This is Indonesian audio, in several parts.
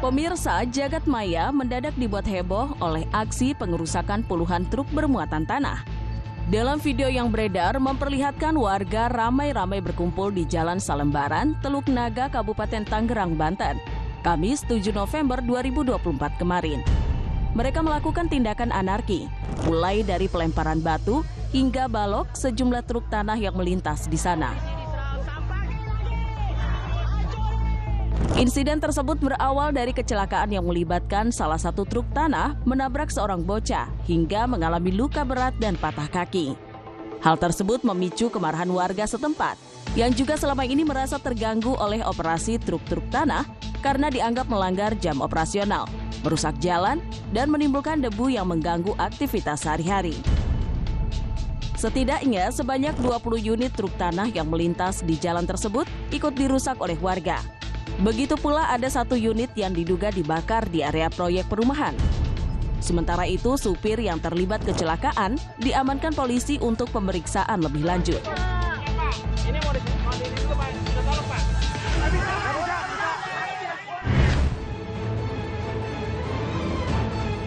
Pemirsa, jagat maya mendadak dibuat heboh oleh aksi pengerusakan puluhan truk bermuatan tanah. Dalam video yang beredar memperlihatkan warga ramai-ramai berkumpul di Jalan Salembaran, Teluk Naga, Kabupaten Tangerang, Banten, Kamis 7 November 2024 kemarin. Mereka melakukan tindakan anarki, mulai dari pelemparan batu hingga balok sejumlah truk tanah yang melintas di sana. Insiden tersebut berawal dari kecelakaan yang melibatkan salah satu truk tanah menabrak seorang bocah hingga mengalami luka berat dan patah kaki. Hal tersebut memicu kemarahan warga setempat yang juga selama ini merasa terganggu oleh operasi truk-truk tanah karena dianggap melanggar jam operasional, merusak jalan, dan menimbulkan debu yang mengganggu aktivitas sehari-hari. Setidaknya sebanyak 20 unit truk tanah yang melintas di jalan tersebut ikut dirusak oleh warga. Begitu pula ada satu unit yang diduga dibakar di area proyek perumahan. Sementara itu, supir yang terlibat kecelakaan diamankan polisi untuk pemeriksaan lebih lanjut.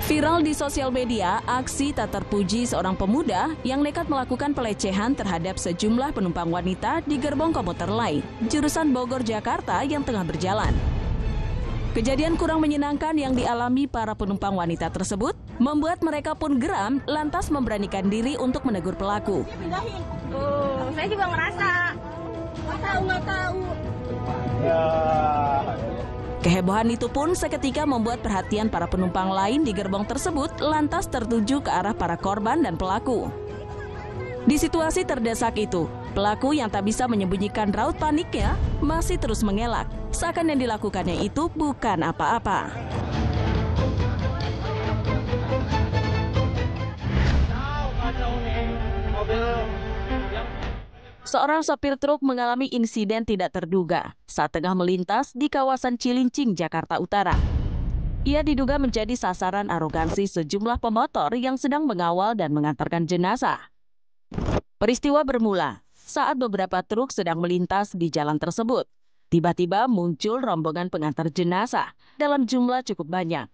Viral di sosial media, aksi tak terpuji seorang pemuda yang nekat melakukan pelecehan terhadap sejumlah penumpang wanita di gerbong komuter lain, jurusan Bogor, Jakarta yang tengah berjalan. Kejadian kurang menyenangkan yang dialami para penumpang wanita tersebut membuat mereka pun geram lantas memberanikan diri untuk menegur pelaku. Saya juga ngerasa. Nggak tahu. Kehebohan itu pun seketika membuat perhatian para penumpang lain di gerbong tersebut lantas tertuju ke arah para korban dan pelaku. Di situasi terdesak itu, pelaku yang tak bisa menyembunyikan raut paniknya masih terus mengelak, seakan yang dilakukannya itu bukan apa-apa. Seorang sopir truk mengalami insiden tidak terduga saat tengah melintas di kawasan Cilincing, Jakarta Utara. Ia diduga menjadi sasaran arogansi sejumlah pemotor yang sedang mengawal dan mengantarkan jenazah. Peristiwa bermula saat beberapa truk sedang melintas di jalan tersebut. Tiba-tiba muncul rombongan pengantar jenazah dalam jumlah cukup banyak.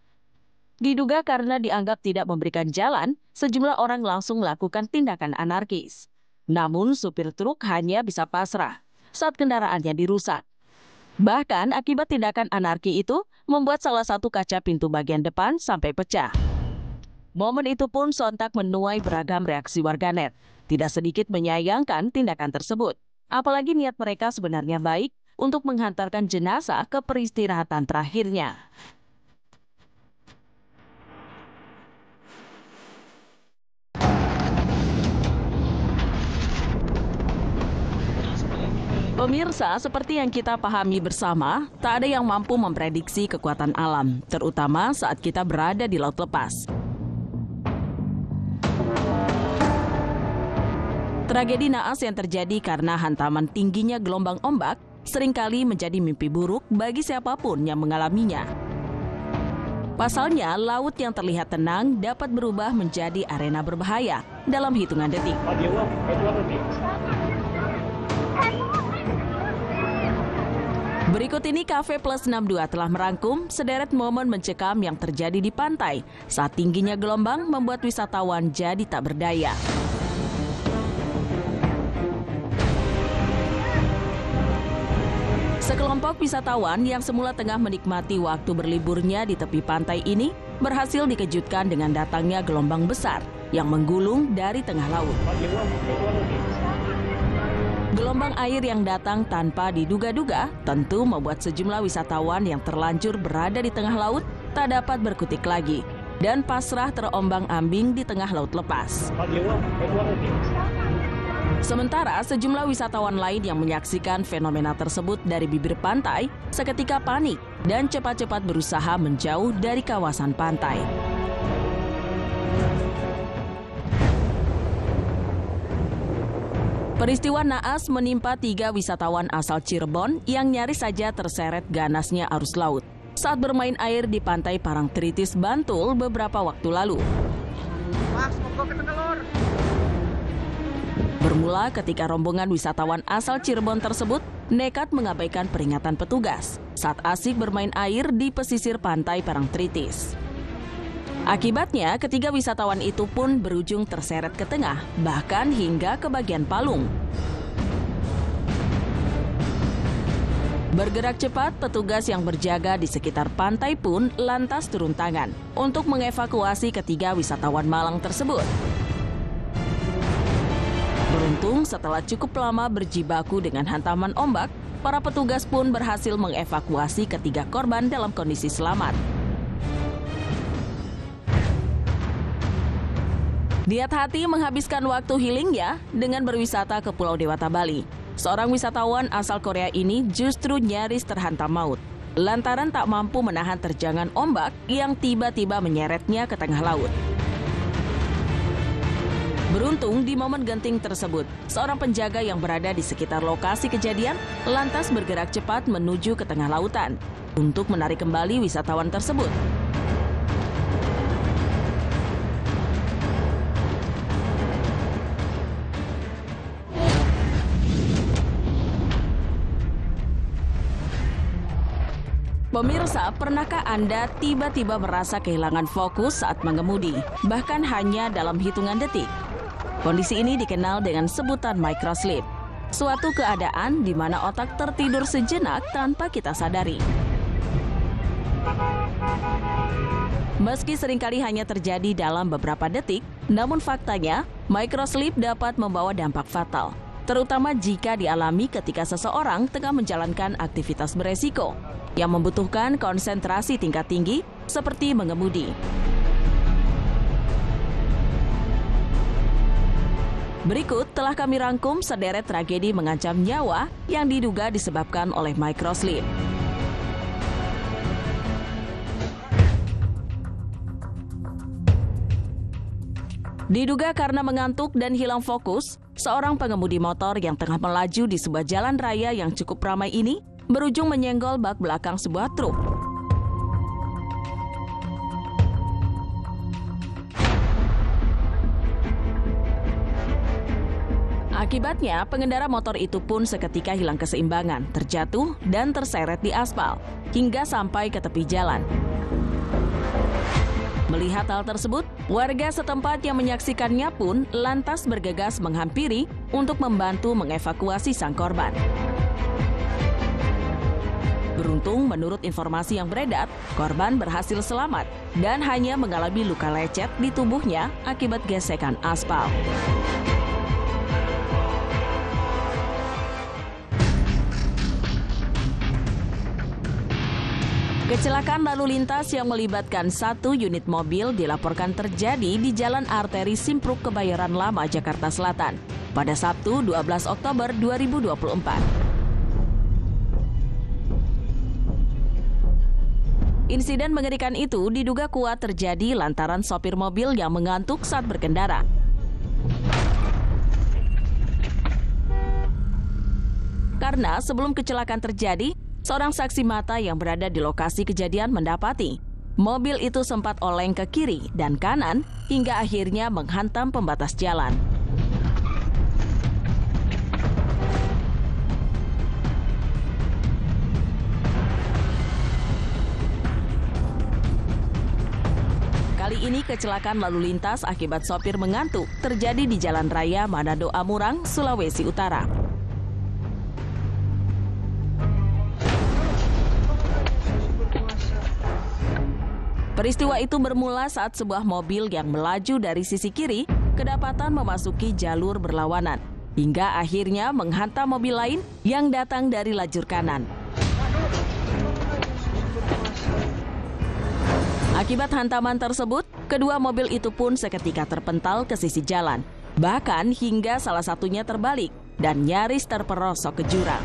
Diduga karena dianggap tidak memberikan jalan, sejumlah orang langsung melakukan tindakan anarkis. Namun supir truk hanya bisa pasrah saat kendaraannya dirusak. Bahkan akibat tindakan anarki itu membuat salah satu kaca pintu bagian depan sampai pecah. Momen itu pun sontak menuai beragam reaksi warganet. Tidak sedikit menyayangkan tindakan tersebut. Apalagi niat mereka sebenarnya baik untuk menghantarkan jenazah ke peristirahatan terakhirnya. Pemirsa, seperti yang kita pahami bersama, tak ada yang mampu memprediksi kekuatan alam, terutama saat kita berada di laut lepas. Tragedi naas yang terjadi karena hantaman tingginya gelombang ombak seringkali menjadi mimpi buruk bagi siapapun yang mengalaminya. Pasalnya, laut yang terlihat tenang dapat berubah menjadi arena berbahaya dalam hitungan detik. Berikut ini Cafe Plus 62 telah merangkum sederet momen mencekam yang terjadi di pantai saat tingginya gelombang membuat wisatawan jadi tak berdaya. Sekelompok wisatawan yang semula tengah menikmati waktu berliburnya di tepi pantai ini berhasil dikejutkan dengan datangnya gelombang besar yang menggulung dari tengah laut. Gelombang air yang datang tanpa diduga-duga tentu membuat sejumlah wisatawan yang terlanjur berada di tengah laut tak dapat berkutik lagi dan pasrah terombang-ambing di tengah laut lepas. Sementara sejumlah wisatawan lain yang menyaksikan fenomena tersebut dari bibir pantai seketika panik dan cepat-cepat berusaha menjauh dari kawasan pantai. Peristiwa naas menimpa 3 wisatawan asal Cirebon yang nyaris saja terseret ganasnya arus laut saat bermain air di pantai Parangtritis, Bantul beberapa waktu lalu. Bermula ketika rombongan wisatawan asal Cirebon tersebut nekat mengabaikan peringatan petugas saat asik bermain air di pesisir pantai Parangtritis. Akibatnya, ketiga wisatawan itu pun berujung terseret ke tengah, bahkan hingga ke bagian palung. Bergerak cepat, petugas yang berjaga di sekitar pantai pun lantas turun tangan untuk mengevakuasi ketiga wisatawan malang tersebut. Beruntung setelah cukup lama berjibaku dengan hantaman ombak, para petugas pun berhasil mengevakuasi ketiga korban dalam kondisi selamat. Niat hati menghabiskan waktu healingnya dengan berwisata ke Pulau Dewata, Bali. Seorang wisatawan asal Korea ini justru nyaris terhantam maut lantaran tak mampu menahan terjangan ombak yang tiba-tiba menyeretnya ke tengah laut. Beruntung di momen genting tersebut, seorang penjaga yang berada di sekitar lokasi kejadian lantas bergerak cepat menuju ke tengah lautan untuk menarik kembali wisatawan tersebut. Pemirsa, pernahkah Anda tiba-tiba merasa kehilangan fokus saat mengemudi, bahkan hanya dalam hitungan detik? Kondisi ini dikenal dengan sebutan microsleep, suatu keadaan di mana otak tertidur sejenak tanpa kita sadari. Meski seringkali hanya terjadi dalam beberapa detik, namun faktanya microsleep dapat membawa dampak fatal, terutama jika dialami ketika seseorang tengah menjalankan aktivitas beresiko yang membutuhkan konsentrasi tingkat tinggi seperti mengemudi. Berikut telah kami rangkum sederet tragedi mengancam nyawa yang diduga disebabkan oleh microsleep. Diduga karena mengantuk dan hilang fokus, seorang pengemudi motor yang tengah melaju di sebuah jalan raya yang cukup ramai ini berujung menyenggol bak belakang sebuah truk. Akibatnya, pengendara motor itu pun seketika hilang keseimbangan, terjatuh dan terseret di aspal, hingga sampai ke tepi jalan. Melihat hal tersebut, warga setempat yang menyaksikannya pun lantas bergegas menghampiri untuk membantu mengevakuasi sang korban. Beruntung, menurut informasi yang beredar, korban berhasil selamat dan hanya mengalami luka lecet di tubuhnya akibat gesekan aspal. Kecelakaan lalu lintas yang melibatkan satu unit mobil dilaporkan terjadi di Jalan Arteri Simpruk Kebayoran Lama, Jakarta Selatan pada Sabtu 12 Oktober 2024. Insiden mengerikan itu diduga kuat terjadi lantaran sopir mobil yang mengantuk saat berkendara. Karena sebelum kecelakaan terjadi, seorang saksi mata yang berada di lokasi kejadian mendapati mobil itu sempat oleng ke kiri dan kanan hingga akhirnya menghantam pembatas jalan. Kali ini kecelakaan lalu lintas akibat sopir mengantuk terjadi di Jalan Raya Manado Amurang, Sulawesi Utara. Peristiwa itu bermula saat sebuah mobil yang melaju dari sisi kiri kedapatan memasuki jalur berlawanan, hingga akhirnya menghantam mobil lain yang datang dari lajur kanan. Akibat hantaman tersebut, kedua mobil itu pun seketika terpental ke sisi jalan, bahkan hingga salah satunya terbalik dan nyaris terperosok ke jurang.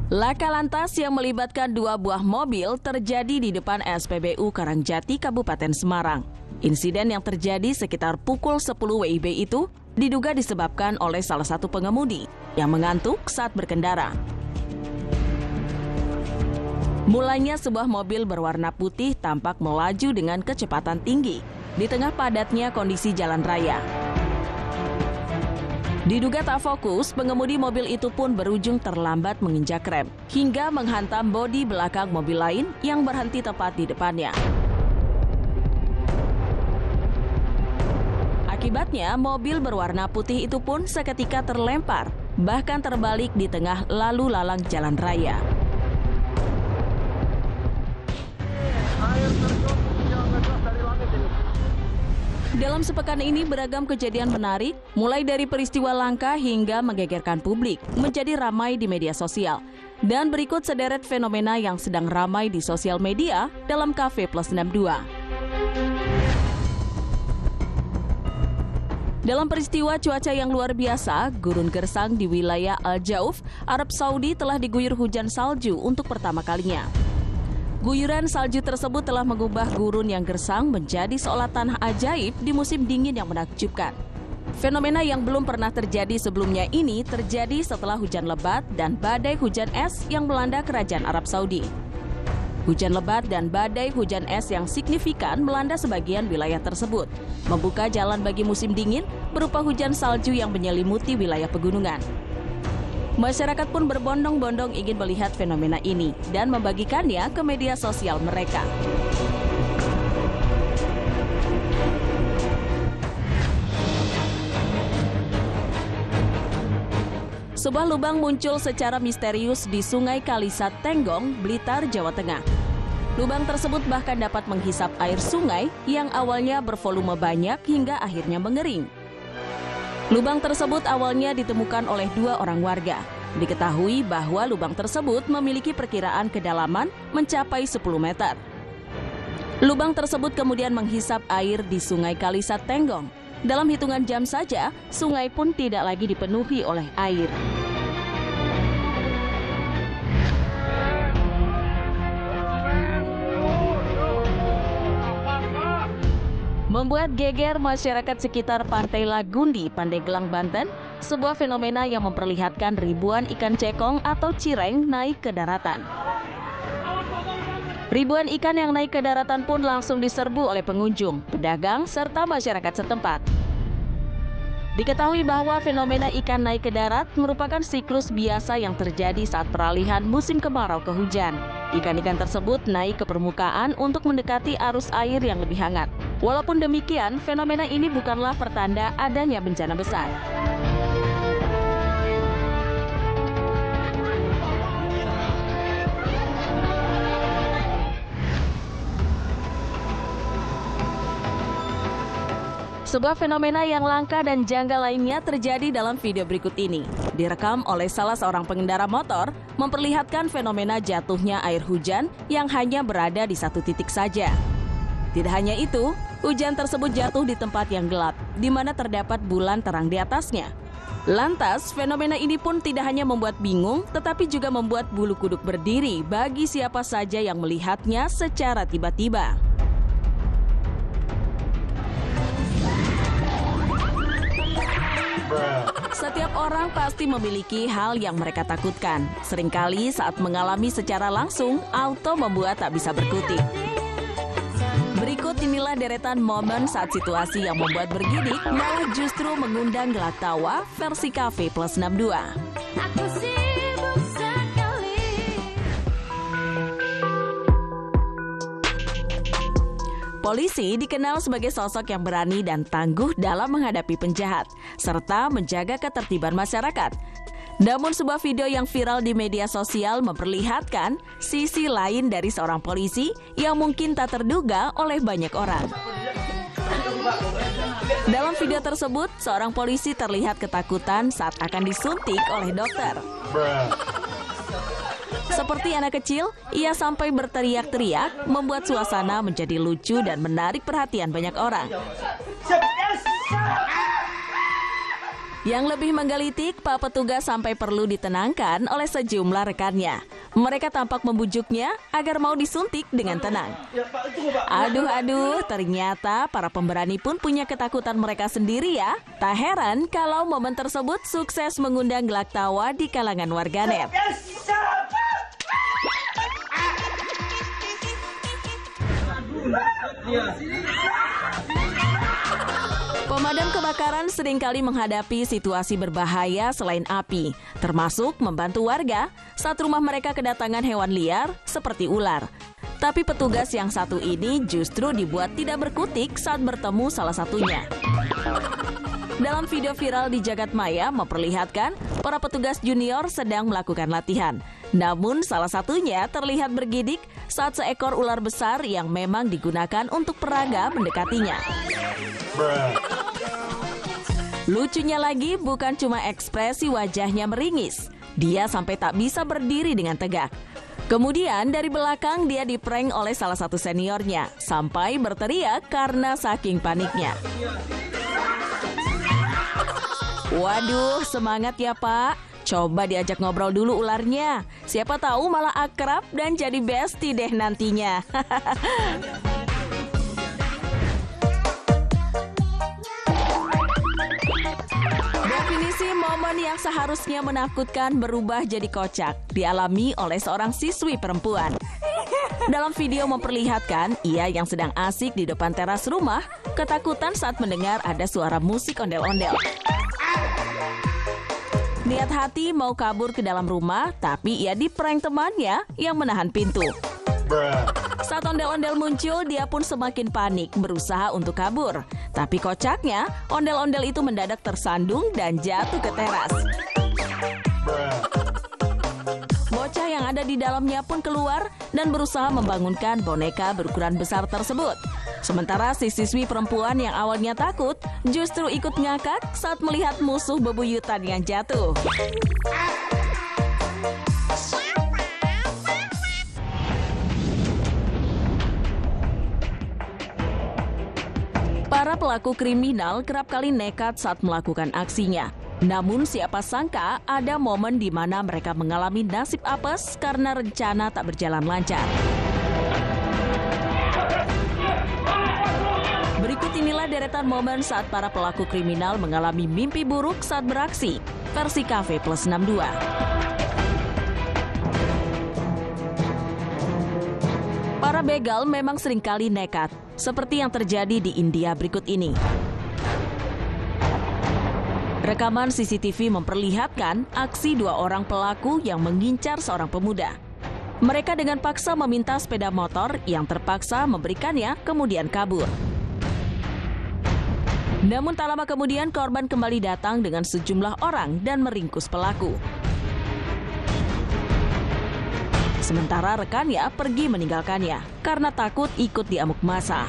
Laka lantas yang melibatkan dua buah mobil terjadi di depan SPBU Karangjati, Kabupaten Semarang. Insiden yang terjadi sekitar pukul 10 WIB itu diduga disebabkan oleh salah satu pengemudi yang mengantuk saat berkendara. Mulanya sebuah mobil berwarna putih tampak melaju dengan kecepatan tinggi di tengah padatnya kondisi jalan raya. Diduga tak fokus, pengemudi mobil itu pun berujung terlambat menginjak rem hingga menghantam bodi belakang mobil lain yang berhenti tepat di depannya. Akibatnya, mobil berwarna putih itu pun seketika terlempar, bahkan terbalik di tengah lalu lalang jalan raya. Dalam sepekan ini beragam kejadian menarik, mulai dari peristiwa langka hingga menggegerkan publik, menjadi ramai di media sosial. Dan berikut sederet fenomena yang sedang ramai di sosial media dalam Cafe Plus 62. Dalam peristiwa cuaca yang luar biasa, gurun gersang di wilayah Al Jauf, Arab Saudi telah diguyur hujan salju untuk pertama kalinya. Guyuran salju tersebut telah mengubah gurun yang gersang menjadi seolah tanah ajaib di musim dingin yang menakjubkan. Fenomena yang belum pernah terjadi sebelumnya ini terjadi setelah hujan lebat dan badai hujan es yang melanda kerajaan Arab Saudi. Hujan lebat dan badai hujan es yang signifikan melanda sebagian wilayah tersebut, membuka jalan bagi musim dingin berupa hujan salju yang menyelimuti wilayah pegunungan. Masyarakat pun berbondong-bondong ingin melihat fenomena ini dan membagikannya ke media sosial mereka. Sebuah lubang muncul secara misterius di Sungai Kalisat Tenggong, Blitar, Jawa Tengah. Lubang tersebut bahkan dapat menghisap air sungai yang awalnya bervolume banyak hingga akhirnya mengering. Lubang tersebut awalnya ditemukan oleh 2 orang warga. Diketahui bahwa lubang tersebut memiliki perkiraan kedalaman mencapai 10 meter. Lubang tersebut kemudian menghisap air di Sungai Kalisat Tenggong. Dalam hitungan jam saja, sungai pun tidak lagi dipenuhi oleh air. Membuat geger masyarakat sekitar Pantai Lagundi, Pandeglang, Banten, sebuah fenomena yang memperlihatkan ribuan ikan cekong atau cireng naik ke daratan. Ribuan ikan yang naik ke daratan pun langsung diserbu oleh pengunjung, pedagang, serta masyarakat setempat. Diketahui bahwa fenomena ikan naik ke darat merupakan siklus biasa yang terjadi saat peralihan musim kemarau ke hujan. Ikan-ikan tersebut naik ke permukaan untuk mendekati arus air yang lebih hangat. Walaupun demikian, fenomena ini bukanlah pertanda adanya bencana besar. Sebuah fenomena yang langka dan janggal lainnya terjadi dalam video berikut ini. Direkam oleh salah seorang pengendara motor, memperlihatkan fenomena jatuhnya air hujan yang hanya berada di satu titik saja. Tidak hanya itu, hujan tersebut jatuh di tempat yang gelap, di mana terdapat bulan terang di atasnya. Lantas, fenomena ini pun tidak hanya membuat bingung, tetapi juga membuat bulu kuduk berdiri bagi siapa saja yang melihatnya secara tiba-tiba. Setiap orang pasti memiliki hal yang mereka takutkan. Seringkali saat mengalami secara langsung, auto membuat tak bisa berkutik. Berikut inilah deretan momen saat situasi yang membuat bergidik malah justru mengundang gelak tawa versi Cafe Plus 62. Aku sibuk sekali. Polisi dikenal sebagai sosok yang berani dan tangguh dalam menghadapi penjahat, serta menjaga ketertiban masyarakat. Namun sebuah video yang viral di media sosial memperlihatkan sisi lain dari seorang polisi yang mungkin tak terduga oleh banyak orang. Dalam video tersebut, seorang polisi terlihat ketakutan saat akan disuntik oleh dokter. Seperti anak kecil, ia sampai berteriak-teriak, membuat suasana menjadi lucu dan menarik perhatian banyak orang. Yang lebih menggelitik, Pak Petugas sampai perlu ditenangkan oleh sejumlah rekannya. Mereka tampak membujuknya agar mau disuntik dengan tenang. Aduh, ternyata para pemberani pun punya ketakutan mereka sendiri ya. Tak heran kalau momen tersebut sukses mengundang gelak tawa di kalangan warganet. Pemadam kebakaran seringkali menghadapi situasi berbahaya selain api, termasuk membantu warga saat rumah mereka kedatangan hewan liar seperti ular. Tapi petugas yang satu ini justru dibuat tidak berkutik saat bertemu salah satunya. Dalam video viral di jagat maya memperlihatkan para petugas junior sedang melakukan latihan. Namun salah satunya terlihat bergidik saat seekor ular besar yang memang digunakan untuk peraga mendekatinya. Lucunya lagi bukan cuma ekspresi wajahnya meringis, dia sampai tak bisa berdiri dengan tegak. Kemudian dari belakang dia diprank oleh salah satu seniornya sampai berteriak karena saking paniknya. Waduh, semangat ya Pak. Coba diajak ngobrol dulu ularnya. Siapa tahu malah akrab dan jadi bestie deh nantinya. Definisi momen yang seharusnya menakutkan berubah jadi kocak dialami oleh seorang siswi perempuan. Dalam video memperlihatkan ia yang sedang asik di depan teras rumah ketakutan saat mendengar ada suara musik ondel-ondel. Niat hati mau kabur ke dalam rumah, tapi ia diprank temannya yang menahan pintu. Saat ondel-ondel muncul, dia pun semakin panik, berusaha untuk kabur. Tapi kocaknya, ondel-ondel itu mendadak tersandung dan jatuh ke teras. Bocah yang ada di dalamnya pun keluar dan berusaha membangunkan boneka berukuran besar tersebut. Sementara si siswi perempuan yang awalnya takut justru ikut ngakak saat melihat musuh bebuyutan yang jatuh. Para pelaku kriminal kerap kali nekat saat melakukan aksinya. Namun siapa sangka ada momen di mana mereka mengalami nasib apes karena rencana tak berjalan lancar. Berikut inilah deretan momen saat para pelaku kriminal mengalami mimpi buruk saat beraksi. Versi Cafe Plus 62. Para begal memang seringkali nekat, seperti yang terjadi di India berikut ini. Rekaman CCTV memperlihatkan aksi dua orang pelaku yang mengincar seorang pemuda. Mereka dengan paksa meminta sepeda motor yang terpaksa memberikannya, kemudian kabur. Namun tak lama kemudian korban kembali datang dengan sejumlah orang dan meringkus pelaku. Sementara rekannya pergi meninggalkannya karena takut ikut diamuk massa.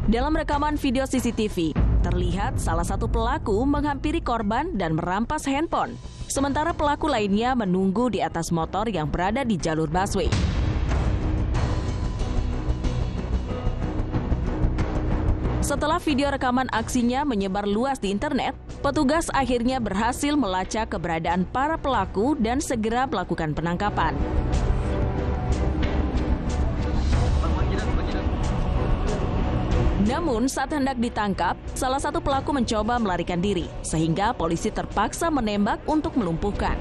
Dalam rekaman video CCTV, terlihat salah satu pelaku menghampiri korban dan merampas handphone. Sementara pelaku lainnya menunggu di atas motor yang berada di jalur busway. Setelah video rekaman aksinya menyebar luas di internet, petugas akhirnya berhasil melacak keberadaan para pelaku dan segera melakukan penangkapan. Namun saat hendak ditangkap, salah satu pelaku mencoba melarikan diri, sehingga polisi terpaksa menembak untuk melumpuhkan.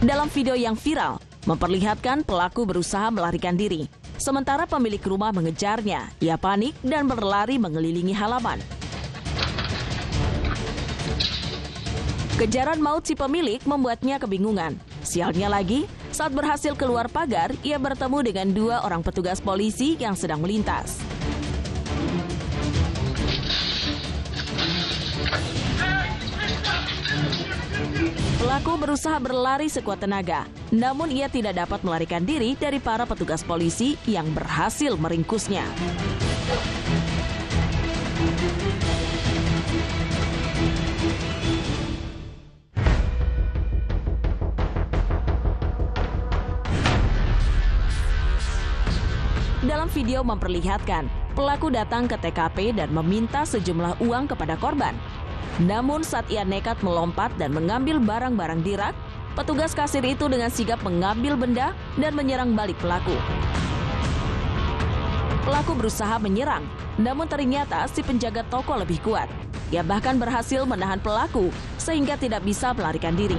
Dalam video yang viral, memperlihatkan pelaku berusaha melarikan diri. Sementara pemilik rumah mengejarnya, ia panik dan berlari mengelilingi halaman. Kejaran maut si pemilik membuatnya kebingungan. Sialnya lagi, saat berhasil keluar pagar, ia bertemu dengan dua orang petugas polisi yang sedang melintas. Pelaku berusaha berlari sekuat tenaga, namun ia tidak dapat melarikan diri dari para petugas polisi yang berhasil meringkusnya. Dalam video memperlihatkan, pelaku datang ke TKP dan meminta sejumlah uang kepada korban. Namun saat ia nekat melompat dan mengambil barang-barang di rak, petugas kasir itu dengan sigap mengambil benda dan menyerang balik pelaku. Pelaku berusaha menyerang, namun ternyata si penjaga toko lebih kuat. Ia bahkan berhasil menahan pelaku sehingga tidak bisa melarikan diri.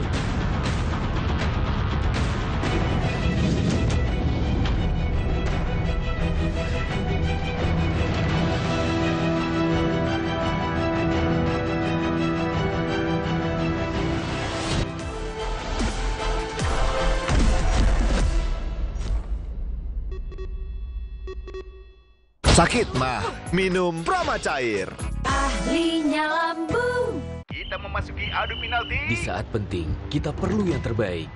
Sakit mah, minum Prama Cair. Ahlinya lambung. Kita memasuki adu penalti. Di saat penting, kita perlu yang terbaik.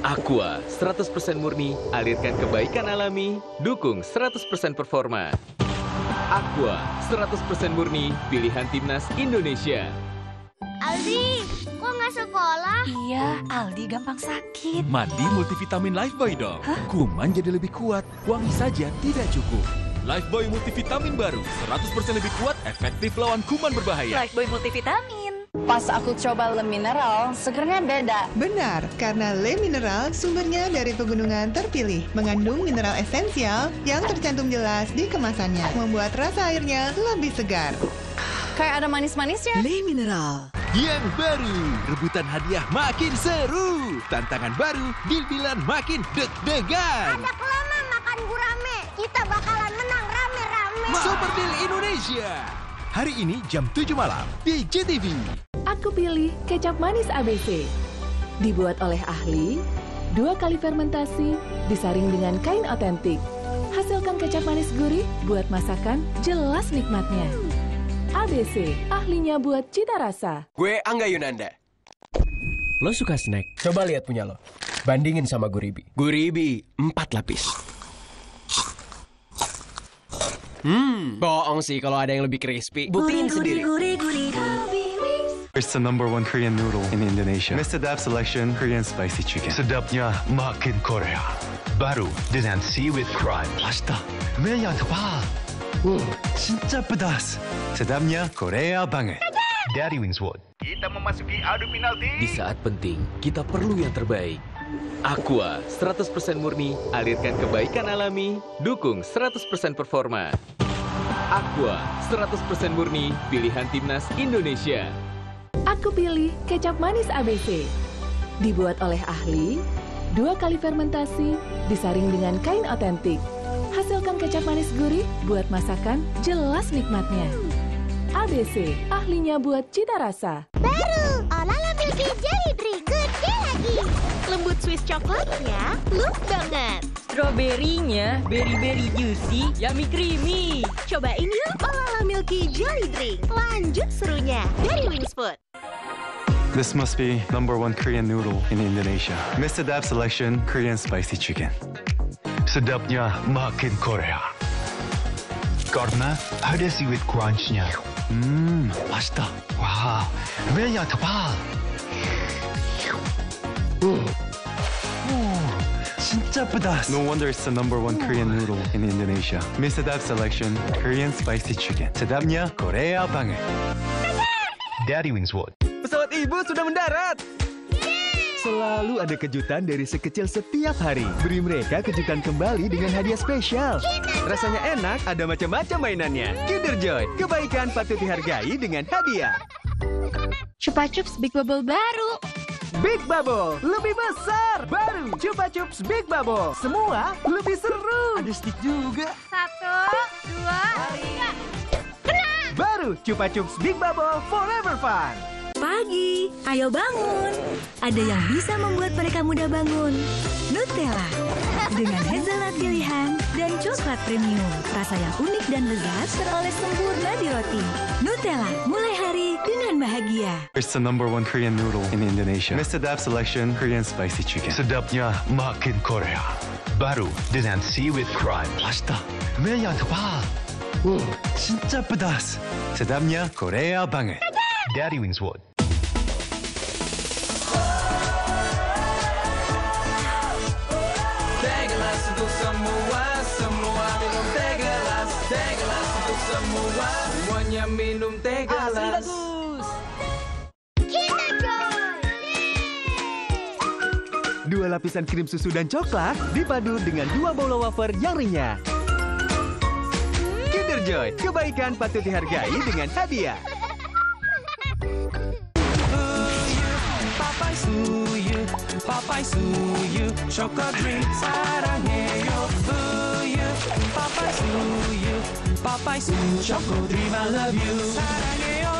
Aqua, 100% murni, alirkan kebaikan alami, dukung 100% performa. Aqua, 100% murni, pilihan timnas Indonesia. Aldi, kok nggak sekolah? Iya, Aldi gampang sakit. Mandi multivitamin Lifebuoy dong. Kuman jadi lebih kuat, wangi saja tidak cukup. Lifebuoy multivitamin baru, 100% lebih kuat, efektif lawan kuman berbahaya. Lifebuoy multivitamin. Pas aku coba Le Mineral, segernya beda. Benar, karena Le Mineral sumbernya dari pegunungan terpilih, mengandung mineral esensial yang tercantum jelas di kemasannya, membuat rasa airnya lebih segar. Kayak ada manis-manisnya. Le Mineral. Yang baru, rebutan hadiah makin seru. Tantangan baru, deal-dealan makin deg-degan. Ada kelama makan gurame. Kita bakalan menang rame-rame. Super Deal Indonesia. Hari ini jam 7 malam di JTV. Aku pilih kecap manis ABC. Dibuat oleh ahli, 2 kali fermentasi, disaring dengan kain otentik. Hasilkan kecap manis gurih, buat masakan jelas nikmatnya. ABC, ahlinya buat cita rasa. Gue Angga Yunanda. Lo suka snack? Coba lihat punya lo. Bandingin sama Guribi. Guribi 4 lapis. Bohong sih kalau ada yang lebih crispy. Buktiin sendiri. It's the #1 Korean noodle in Indonesia. Mr. Dap Selection Korean Spicy Chicken. Sedapnya makin Korea. Baru dengan seaweed crime. Pasta. Merah tebal. 진짜 pedas. Sedapnya Korea banget. Daddy Wings Wood. Kita memasuki adu penalti. Di saat penting, kita perlu yang terbaik. Aqua, 100% murni, alirkan kebaikan alami, dukung 100% performa. Aqua, 100% murni, pilihan timnas Indonesia. Aku pilih kecap manis ABC. Dibuat oleh ahli, 2 kali fermentasi, disaring dengan kain otentik. Hasilkan kecap manis gurih, buat masakan jelas nikmatnya. ABC, ahlinya buat cita rasa. Baru, Olala Milky Jelly Drink. Gede lagi. Lembut Swiss coklatnya, lembut banget. Strawberry-nya, berry-berry juicy, yummy creamy. Cobain yuk Olala Milky Jelly Drink. Lanjut serunya dari Wings Food. This must be #1 Korean noodle in Indonesia. Mr. Dap Selection Korean Spicy Chicken. Sedapnya makin Korea. Karena ada seaweed crunch-nya. Pasta. Wow. Merah tebal. 진짜 pedas. No wonder it's the #1 Korean noodle in Indonesia. Mr. Dap Selection Korean Spicy Chicken. Sedapnya Korea banget. Daddy Wings Wood. Pesawat ibu sudah mendarat. Selalu ada kejutan dari sekecil setiap hari. Beri mereka kejutan kembali dengan hadiah spesial. Rasanya enak, ada macam-macam mainannya. Kinder Joy, kebaikan patut dihargai dengan hadiah. Chupa Chups Big Bubble baru. Big Bubble, lebih besar. Baru, Chupa Chups Big Bubble. Semua lebih seru. Ada stick juga. 1, 2, 3. Kena! Baru, Chupa Chups Big Bubble Forever Fun. Pagi, ayo bangun. Ada yang bisa membuat mereka mudah bangun. Nutella, dengan hazelnut pilihan dan coklat premium. Rasa yang unik dan lezat teroles sempurna di roti. Nutella, mulai hari dengan bahagia. It's the #1 Korean noodle in Indonesia. Mr. Dap Selection Korean Spicy Chicken. Sedapnya makin Korea. Baru dengan seaweed crime. Pasta. Merah tebal. 진짜 pedas. Sedapnya Korea banget. Daddy Wings Wood. Teh gelas untuk semua, semua minum teh gelas. Teh gelas untuk semua, semuanya minum teh gelas. Kinder Joy. 2 lapisan krim susu dan coklat dipadu dengan 2 bola wafer yang renyah. Kinder Joy, kebaikan patut dihargai dengan hadiah. Papai suyu, chocolate drink 사랑해요. Papai suyu, chocolate dream I love you. 사랑해요.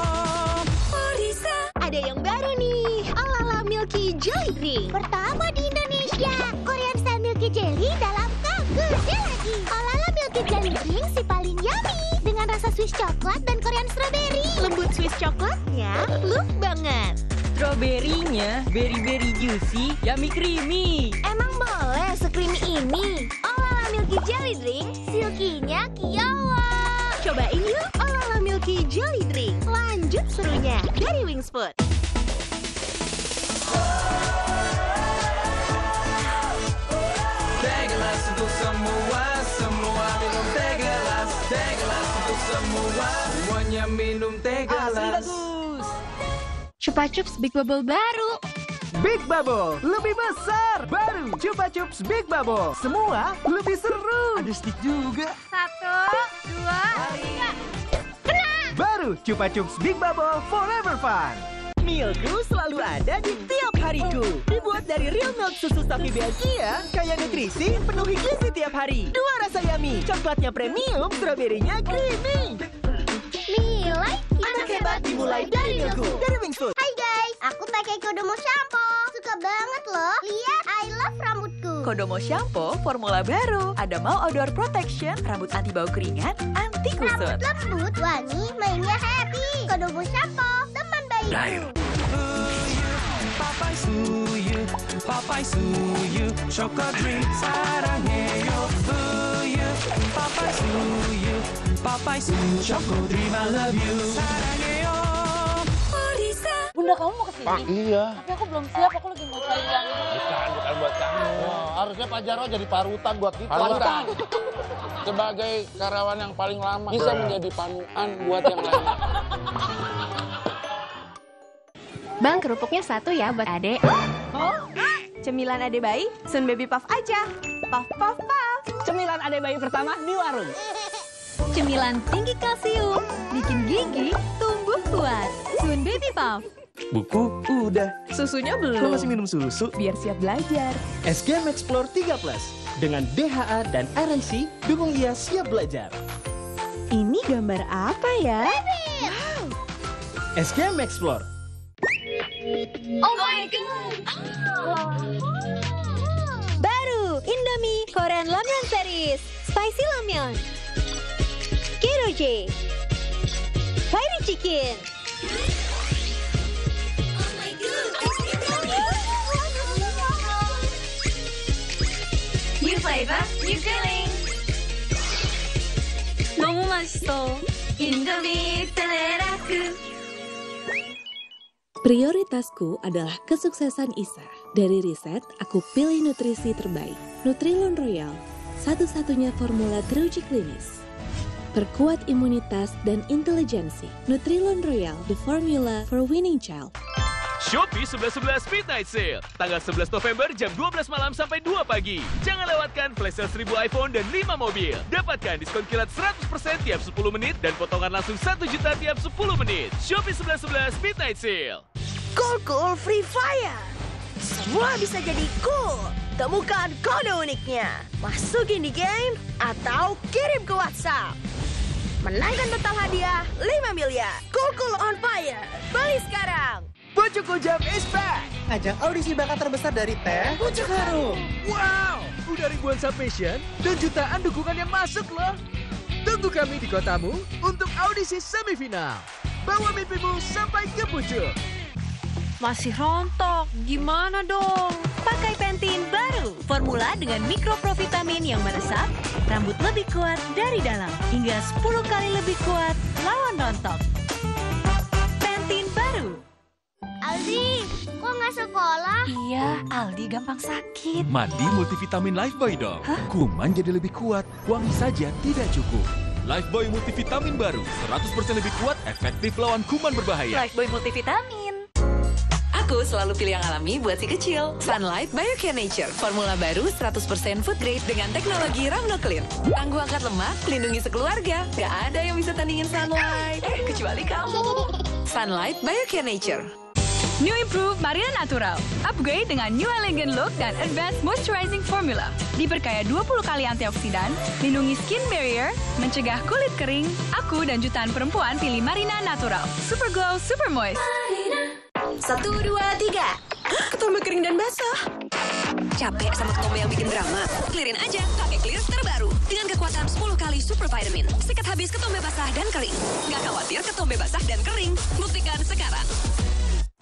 Ada yang baru nih, Olala Milky Jelly Drink. Pertama di Indonesia, Korean style Milky Jelly dalam cup. Gede lagi. Olala Milky Jelly Drink si paling yummy. Dengan rasa Swiss coklat dan Korean strawberry. Lembut Swiss coklatnya, look banget. Strawberry-nya very juicy, yummy creamy. Emang boleh se-creamy ini? Olala Milky Jelly Drink, silky-nya kiowa. Cobain yuk Olala Milky Jelly Drink. Lanjut serunya dari Wings Food. Teh gelas untuk semua, semua minum teh gelas. Teh gelas untuk semua, semuanya minum teh gelas. Chupa Chups Big Bubble baru. Big Bubble, lebih besar. Baru Chupa Chups Big Bubble. Semua lebih seru. Ada stick juga. 1, 2, 3. Kena! Baru Chupa Chups Big Bubble Forever Fun. Milkku selalu ada di tiap hariku. Dibuat dari real milk susu sapi Belgia, kaya nutrisi, penuhi gizi tiap hari. 2 rasa yummy, coklatnya premium, stroberinya creamy. Nilai Anak hebat dimulai dari Milkku, dari Wings Food. Hai guys, aku pakai Kodomo shampoo. Suka banget loh. Lihat, I love rambutku. Kodomo shampoo formula baru. Ada Mau Odor Protection, rambut anti bau keringat, anti kusut. Rambut lembut, wangi, mainnya happy. Kodomo shampoo, teman bayiku. Papai suyu, chocolate drink 사랑해요. Papai suyu, chocolate dream I love you. 사랑해요. Bunda kamu mau kesini? Pak, iya. Tapi aku belum siap, aku lagi mau cari yang... Bukan buat kamu. Harusnya Pak Jarwo jadi parutan buat kita. Parutan? Sebagai karyawan yang paling lama, bisa menjadi panuan buat yang lain. Bang, kerupuknya 1 ya buat adek. Oh? Cemilan ade bayi, Sun Baby Puff aja. Puff, puff, puff. Cemilan ade bayi pertama di warung. Cemilan tinggi kalsium, bikin gigi tumbuh kuat. Sun Baby Puff. Buku udah. Susunya Lo belum. masih minum susu? Biar siap belajar. SGM Explore 3+. Dengan DHA dan RNC, dukung ia siap belajar. Ini gambar apa ya? Wow. SGM Explore. Oh my god. Baru Indomie Korean Ramyeon Series, Spicy Ramyeon, Kiroje, Fiery Chicken. New flavor, new feeling. 너무 맛있어. 인도미 셀레라크. Prioritasku adalah kesuksesan Isa. Dari riset, aku pilih nutrisi terbaik. Nutrilon Royal, satu-satunya formula teruji klinis. Perkuat imunitas dan intelijensi. Nutrilon Royal, the formula for winning child. Shopee 11.11 Midnight Sale. Tanggal 11 November jam 12 malam sampai 2 pagi. Jangan lewatkan flash sale 1000 iPhone dan 5 mobil. Dapatkan diskon kilat 100% tiap 10 menit dan potongan langsung 1 juta tiap 10 menit. Shopee 11.11 Midnight Sale. Cool Free Fire. Semua bisa jadi cool. Temukan kode uniknya. Masukin di game atau kirim ke WhatsApp. Menangkan total hadiah 5 miliar. Cool on Fire. Beli sekarang. Pucuk Ujab is back. Ajang audisi bakat terbesar dari Teh Pucuk Harum. Wow, udah ribuan submission dan jutaan dukungan yang masuk loh. Tunggu kami di kotamu untuk audisi semifinal. Bawa mimpimu sampai ke pucuk. Masih rontok, gimana dong? Pakai Pantene baru, formula dengan mikroprovitamin yang meresap, rambut lebih kuat dari dalam, hingga 10 kali lebih kuat lawan rontok. Pantene baru. Aldi, kok nggak sekolah? Iya, Aldi gampang sakit. Mandi multivitamin Lifebuoy dong. Kuman jadi lebih kuat, wangi saja tidak cukup. Lifebuoy multivitamin baru, 100% lebih kuat, efektif lawan kuman berbahaya. Lifebuoy multivitamin. Aku selalu pilih yang alami buat si kecil. Sunlight Biocare Nature. Formula baru 100% food grade dengan teknologi Rhamno Clear. Tangguh angkat lemak, lindungi sekeluarga. Gak ada yang bisa tandingin Sunlight. Kecuali kamu. Sunlight Biocare Nature. New Improved Marina Natural. Upgrade dengan New Elegant Look dan Advanced Moisturizing Formula. Diperkaya 20 kali antioksidan, lindungi skin barrier, mencegah kulit kering. Aku dan jutaan perempuan pilih Marina Natural. Super Glow, Super Moist. 1, 2, 3. Ketombe kering dan basah. Capek sama ketombe yang bikin drama? Clearin aja, pakai Clear terbaru. Dengan kekuatan 10 kali Super Vitamin. Sikat habis ketombe basah dan kering. Nggak khawatir ketombe basah dan kering. Buktikan sekarang.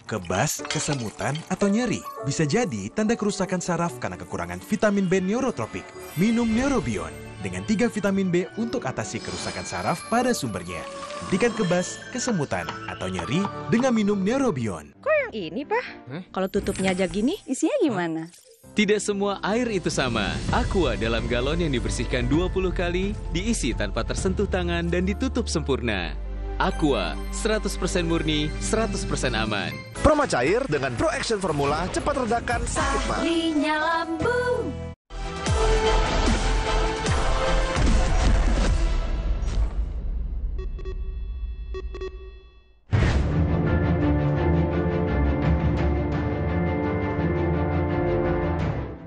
Kebas, kesemutan, atau nyeri bisa jadi tanda kerusakan saraf karena kekurangan vitamin B neurotropik. Minum Neurobion dengan 3 vitamin B untuk atasi kerusakan saraf pada sumbernya. Hentikan kebas, kesemutan, atau nyeri dengan minum Neurobion. Kok yang ini, Pak? Kalau tutupnya aja gini, isinya gimana? Tidak semua air itu sama. Aqua dalam galon yang dibersihkan 20 kali, diisi tanpa tersentuh tangan dan ditutup sempurna. Aqua, 100% murni, 100% aman. Proma cair dengan Pro Action Formula cepat redakan sakit mah. Ahlinya lambung.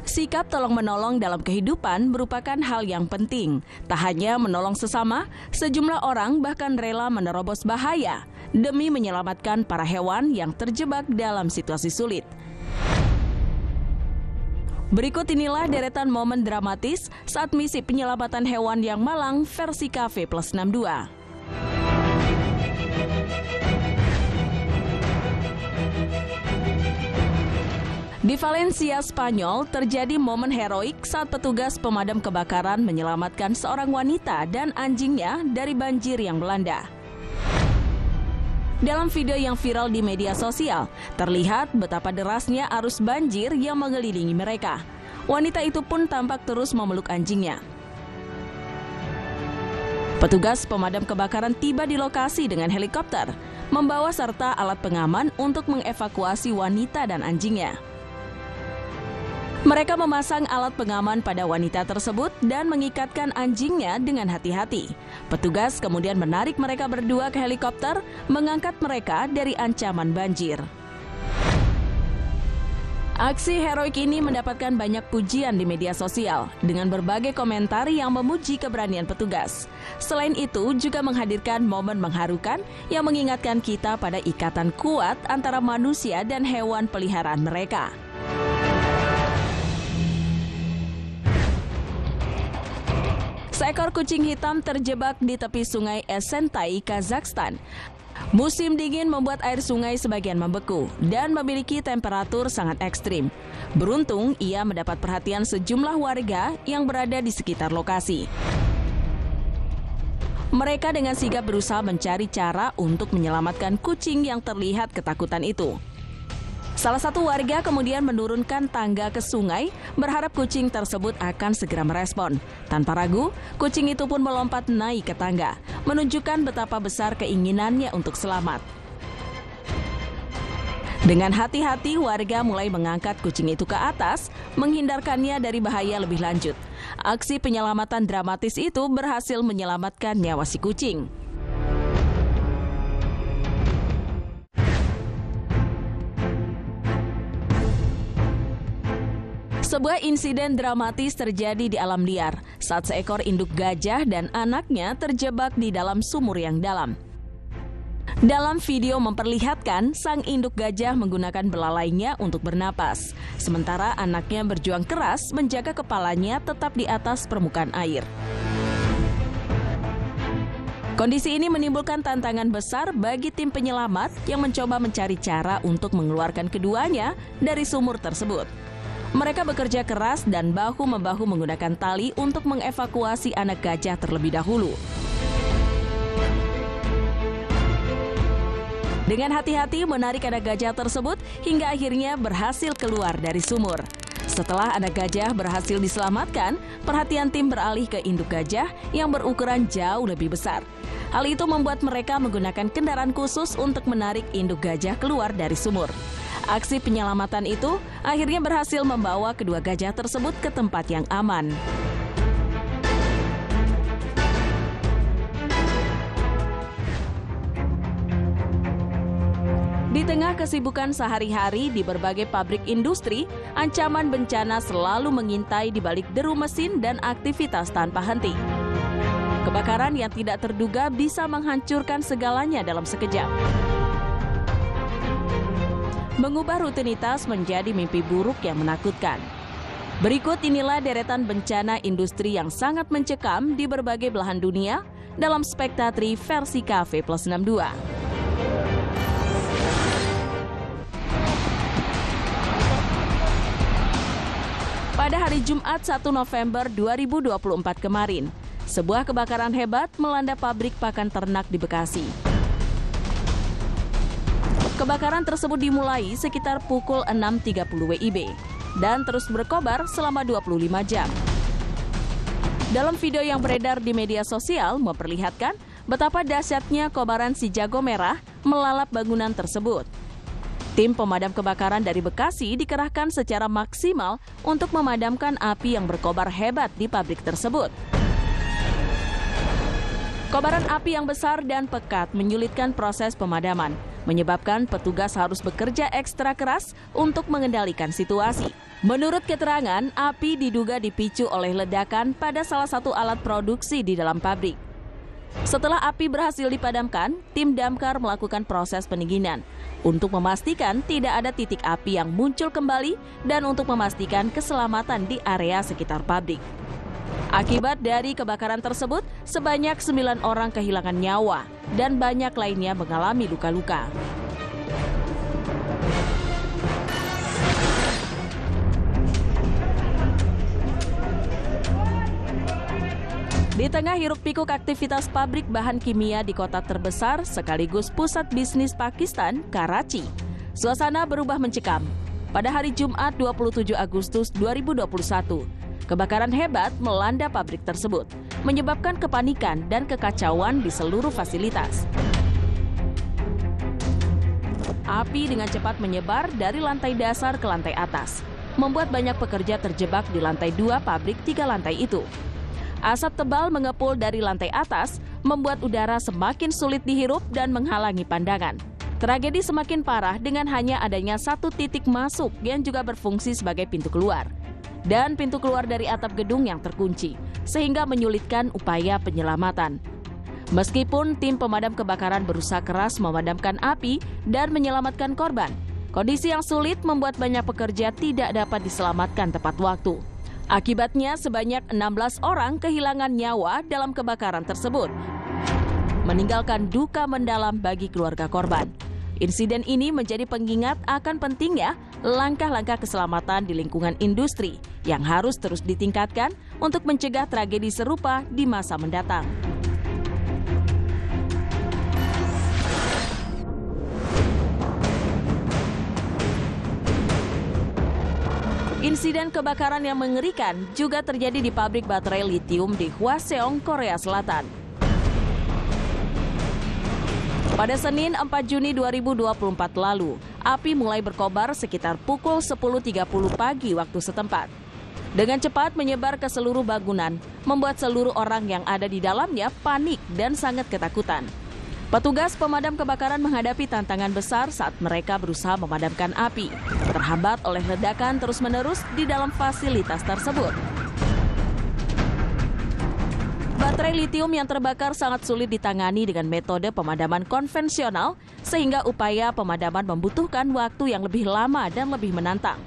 Sikap tolong-menolong dalam kehidupan merupakan hal yang penting. Tak hanya menolong sesama, sejumlah orang bahkan rela menerobos bahaya demi menyelamatkan para hewan yang terjebak dalam situasi sulit. Berikut inilah deretan momen dramatis saat misi penyelamatan hewan yang malang versi Cafe Plus 62. Di Valencia, Spanyol, terjadi momen heroik saat petugas pemadam kebakaran menyelamatkan seorang wanita dan anjingnya dari banjir yang melanda. Dalam video yang viral di media sosial, terlihat betapa derasnya arus banjir yang mengelilingi mereka. Wanita itu pun tampak terus memeluk anjingnya. Petugas pemadam kebakaran tiba di lokasi dengan helikopter, membawa serta alat pengaman untuk mengevakuasi wanita dan anjingnya. Mereka memasang alat pengaman pada wanita tersebut dan mengikatkan anjingnya dengan hati-hati. Petugas kemudian menarik mereka berdua ke helikopter, mengangkat mereka dari ancaman banjir. Aksi heroik ini mendapatkan banyak pujian di media sosial dengan berbagai komentar yang memuji keberanian petugas. Selain itu, juga menghadirkan momen mengharukan yang mengingatkan kita pada ikatan kuat antara manusia dan hewan peliharaan mereka. Seekor kucing hitam terjebak di tepi sungai Esentai, Kazakhstan. Musim dingin membuat air sungai sebagian membeku dan memiliki temperatur sangat ekstrim. Beruntung, ia mendapat perhatian sejumlah warga yang berada di sekitar lokasi. Mereka dengan sigap berusaha mencari cara untuk menyelamatkan kucing yang terlihat ketakutan itu. Salah satu warga kemudian menurunkan tangga ke sungai, berharap kucing tersebut akan segera merespon. Tanpa ragu, kucing itu pun melompat naik ke tangga, menunjukkan betapa besar keinginannya untuk selamat. Dengan hati-hati, warga mulai mengangkat kucing itu ke atas, menghindarkannya dari bahaya lebih lanjut. Aksi penyelamatan dramatis itu berhasil menyelamatkan nyawa si kucing. Sebuah insiden dramatis terjadi di alam liar saat seekor induk gajah dan anaknya terjebak di dalam sumur yang dalam. Dalam video memperlihatkan sang induk gajah menggunakan belalainya untuk bernapas, sementara anaknya berjuang keras menjaga kepalanya tetap di atas permukaan air. Kondisi ini menimbulkan tantangan besar bagi tim penyelamat yang mencoba mencari cara untuk mengeluarkan keduanya dari sumur tersebut. Mereka bekerja keras dan bahu-membahu menggunakan tali untuk mengevakuasi anak gajah terlebih dahulu. Dengan hati-hati menarik anak gajah tersebut hingga akhirnya berhasil keluar dari sumur. Setelah anak gajah berhasil diselamatkan, perhatian tim beralih ke induk gajah yang berukuran jauh lebih besar. Hal itu membuat mereka menggunakan kendaraan khusus untuk menarik induk gajah keluar dari sumur. Aksi penyelamatan itu akhirnya berhasil membawa kedua gajah tersebut ke tempat yang aman. Di tengah kesibukan sehari-hari di berbagai pabrik industri, ancaman bencana selalu mengintai di balik deru mesin dan aktivitas tanpa henti. Kebakaran yang tidak terduga bisa menghancurkan segalanya dalam sekejap. Mengubah rutinitas menjadi mimpi buruk yang menakutkan. Berikut inilah deretan bencana industri yang sangat mencekam di berbagai belahan dunia dalam Spektatri versi Cafe Plus 62. Pada hari Jumat 1 November 2024 kemarin, sebuah kebakaran hebat melanda pabrik pakan ternak di Bekasi. Kebakaran tersebut dimulai sekitar pukul 6.30 WIB dan terus berkobar selama 25 jam. Dalam video yang beredar di media sosial memperlihatkan betapa dahsyatnya kobaran si jago merah melalap bangunan tersebut. Tim pemadam kebakaran dari Bekasi dikerahkan secara maksimal untuk memadamkan api yang berkobar hebat di pabrik tersebut. Kobaran api yang besar dan pekat menyulitkan proses pemadaman, menyebabkan petugas harus bekerja ekstra keras untuk mengendalikan situasi. Menurut keterangan, api diduga dipicu oleh ledakan pada salah satu alat produksi di dalam pabrik. Setelah api berhasil dipadamkan, tim damkar melakukan proses pendinginan untuk memastikan tidak ada titik api yang muncul kembali dan untuk memastikan keselamatan di area sekitar pabrik. Akibat dari kebakaran tersebut, sebanyak 9 orang kehilangan nyawa dan banyak lainnya mengalami luka-luka. Di tengah hiruk-pikuk aktivitas pabrik bahan kimia di kota terbesar sekaligus pusat bisnis Pakistan, Karachi, suasana berubah mencekam. Pada hari Jumat 27 Agustus 2021, kebakaran hebat melanda pabrik tersebut, menyebabkan kepanikan dan kekacauan di seluruh fasilitas. Api dengan cepat menyebar dari lantai dasar ke lantai atas, membuat banyak pekerja terjebak di lantai 2 pabrik 3 lantai itu. Asap tebal mengepul dari lantai atas, membuat udara semakin sulit dihirup dan menghalangi pandangan. Tragedi semakin parah dengan hanya adanya satu titik masuk yang juga berfungsi sebagai pintu keluar. Dan pintu keluar dari atap gedung yang terkunci, sehingga menyulitkan upaya penyelamatan. Meskipun tim pemadam kebakaran berusaha keras memadamkan api dan menyelamatkan korban, kondisi yang sulit membuat banyak pekerja tidak dapat diselamatkan tepat waktu. Akibatnya sebanyak 16 orang kehilangan nyawa dalam kebakaran tersebut, meninggalkan duka mendalam bagi keluarga korban. Insiden ini menjadi pengingat akan pentingnya langkah-langkah keselamatan di lingkungan industri yang harus terus ditingkatkan untuk mencegah tragedi serupa di masa mendatang. Insiden kebakaran yang mengerikan juga terjadi di pabrik baterai litium di Hwaseong, Korea Selatan. Pada Senin 4 Juni 2024 lalu, api mulai berkobar sekitar pukul 10.30 pagi waktu setempat. Dengan cepat menyebar ke seluruh bangunan, membuat seluruh orang yang ada di dalamnya panik dan sangat ketakutan. Petugas pemadam kebakaran menghadapi tantangan besar saat mereka berusaha memadamkan api, terhambat oleh ledakan terus-menerus di dalam fasilitas tersebut. Baterai litium yang terbakar sangat sulit ditangani dengan metode pemadaman konvensional, sehingga upaya pemadaman membutuhkan waktu yang lebih lama dan lebih menantang.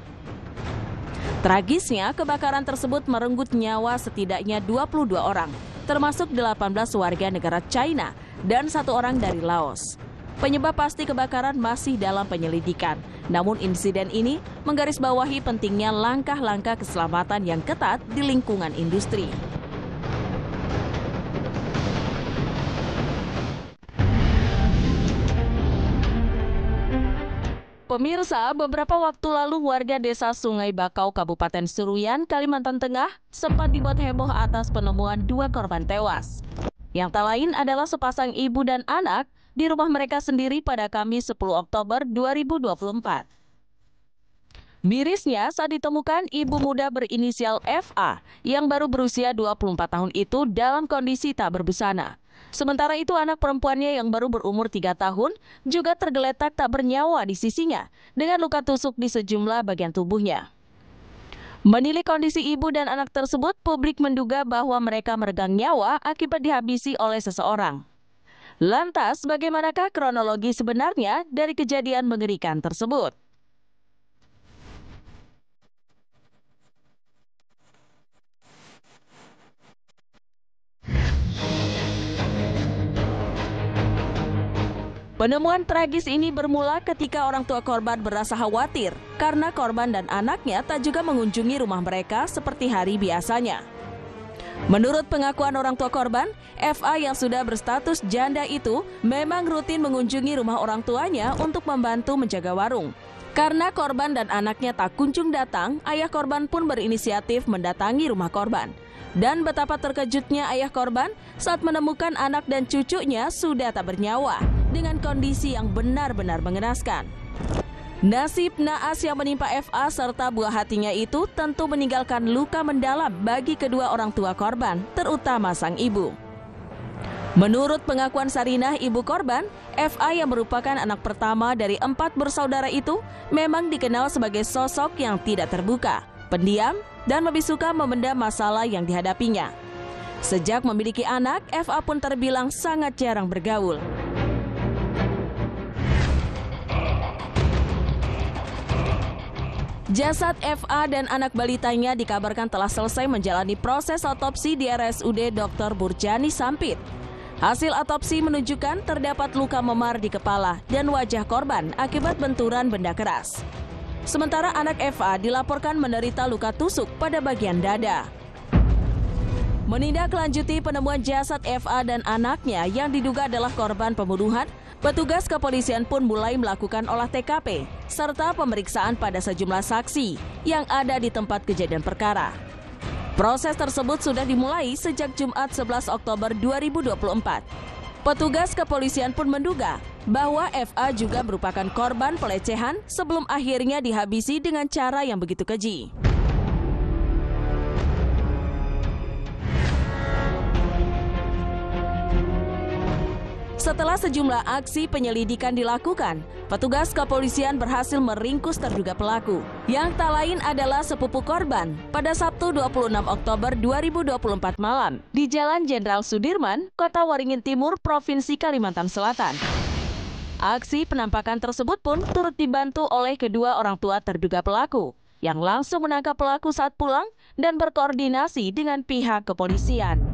Tragisnya, kebakaran tersebut merenggut nyawa setidaknya 22 orang, termasuk 18 warga negara China dan 1 orang dari Laos. Penyebab pasti kebakaran masih dalam penyelidikan, namun insiden ini menggarisbawahi pentingnya langkah-langkah keselamatan yang ketat di lingkungan industri. Pemirsa, beberapa waktu lalu warga desa Sungai Bakau, Kabupaten Seruyan, Kalimantan Tengah sempat dibuat heboh atas penemuan 2 korban tewas. Yang tak lain adalah sepasang ibu dan anak di rumah mereka sendiri pada Kamis 10 Oktober 2024. Mirisnya, saat ditemukan ibu muda berinisial FA yang baru berusia 24 tahun itu dalam kondisi tak berbusana. Sementara itu anak perempuannya yang baru berumur 3 tahun juga tergeletak tak bernyawa di sisinya dengan luka tusuk di sejumlah bagian tubuhnya. Menilik kondisi ibu dan anak tersebut, publik menduga bahwa mereka meregang nyawa akibat dihabisi oleh seseorang. Lantas, bagaimanakah kronologi sebenarnya dari kejadian mengerikan tersebut? Penemuan tragis ini bermula ketika orang tua korban merasa khawatir karena korban dan anaknya tak juga mengunjungi rumah mereka seperti hari biasanya. Menurut pengakuan orang tua korban, FA yang sudah berstatus janda itu memang rutin mengunjungi rumah orang tuanya untuk membantu menjaga warung. Karena korban dan anaknya tak kunjung datang, ayah korban pun berinisiatif mendatangi rumah korban. Dan betapa terkejutnya ayah korban saat menemukan anak dan cucunya sudah tak bernyawa dengan kondisi yang benar-benar mengenaskan. Nasib naas yang menimpa FA serta buah hatinya itu tentu meninggalkan luka mendalam bagi kedua orang tua korban, terutama sang ibu. Menurut pengakuan Sarinah, ibu korban, FA yang merupakan anak pertama dari 4 bersaudara itu memang dikenal sebagai sosok yang tidak terbuka, pendiam, dan lebih suka memendam masalah yang dihadapinya. Sejak memiliki anak, FA pun terbilang sangat jarang bergaul. Jasad FA dan anak balitanya dikabarkan telah selesai menjalani proses otopsi di RSUD Dr. Burjani Sampit. Hasil otopsi menunjukkan terdapat luka memar di kepala dan wajah korban akibat benturan benda keras. Sementara anak FA dilaporkan menderita luka tusuk pada bagian dada. Menindaklanjuti penemuan jasad FA dan anaknya yang diduga adalah korban pembunuhan, petugas kepolisian pun mulai melakukan olah TKP serta pemeriksaan pada sejumlah saksi yang ada di tempat kejadian perkara. Proses tersebut sudah dimulai sejak Jumat 11 Oktober 2024. Petugas kepolisian pun menduga bahwa FA juga merupakan korban pelecehan sebelum akhirnya dihabisi dengan cara yang begitu keji. Setelah sejumlah aksi penyelidikan dilakukan, petugas kepolisian berhasil meringkus terduga pelaku, yang tak lain adalah sepupu korban pada Sabtu 26 Oktober 2024 malam di Jalan Jenderal Sudirman, Kota Waringin Timur, Provinsi Kalimantan Selatan. Aksi penampakan tersebut pun turut dibantu oleh kedua orang tua terduga pelaku, yang langsung menangkap pelaku saat pulang dan berkoordinasi dengan pihak kepolisian.